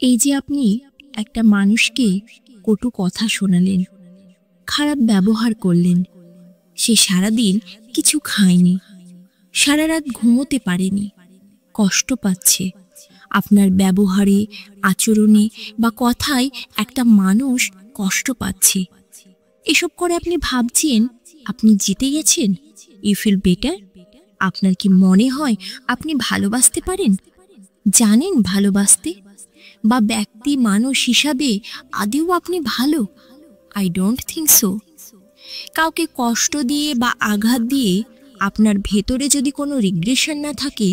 এই যে আপনি একটা মানুষকে কটু কথা শোনালেন, খারাপ ব্যবহার করলেন, সে সারাদিন কিছু খায়নি, সারা রাত ঘুমোতে পারেনি, কষ্ট পাচ্ছে। আপনার ব্যবহারে, আচরণে বা কথায় একটা মানুষ কষ্ট পাচ্ছে। এসব করে আপনি ভাবছেন আপনি জিতে গেছেন, ইউ ফিল বেটার। আপনার কি মনে হয় আপনি ভালোবাসতে পারেন? জানেন ভালোবাসতে? বা ব্যক্তি মানুষ হিসাবে আদেও আপনি ভালো? I don't think so. কাউকে কষ্ট দিয়ে বা আঘাত দিয়ে আপনার ভেতরে যদি কোনো রিগ্রেশন না থাকে,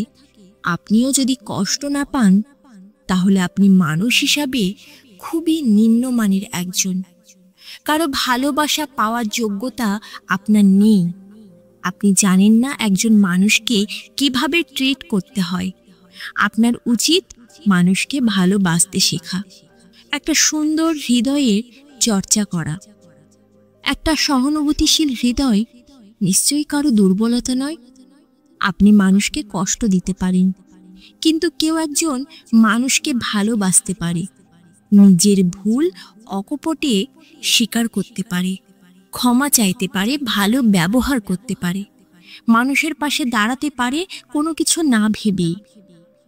আপনিও যদি কষ্ট না পান, তাহলে আপনি মানুষ হিসাবে খুবই নিম্নমানের একজন। কারো ভালোবাসা পাওয়ার যোগ্যতা আপনার নেই। আপনি জানেন না একজন মানুষকে কিভাবে ট্রিট করতে হয়। আপনার উচিত মানুষকে ভালোবাসতে শেখা, একটা সুন্দর হৃদয়ের চর্চা করা। একটা সহানুভূতিশীল হৃদয় নিশ্চয়ই কারো দুর্বলতা নয়। আপনি মানুষকে কষ্ট দিতে পারেন, কিন্তু কেউ একজন মানুষকে ভালোবাসতে পারে, নিজের ভুল অকপটে স্বীকার করতে পারে, ক্ষমা চাইতে পারে, ভালো ব্যবহার করতে পারে, মানুষের পাশে দাঁড়াতে পারে কোনো কিছু না ভেবেই।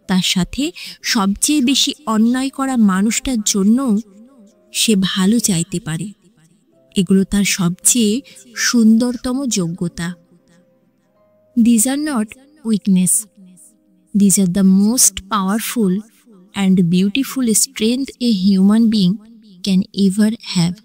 তার সাথে সবচেয়ে বেশি অন্যায় করা মানুষটার জন্য সে ভালো চাইতে পারে। এগুলো তার সবচেয়ে সুন্দরতম যোগ্যতা। These are not weakness. These are the most powerful and beautiful strength a human being can ever have.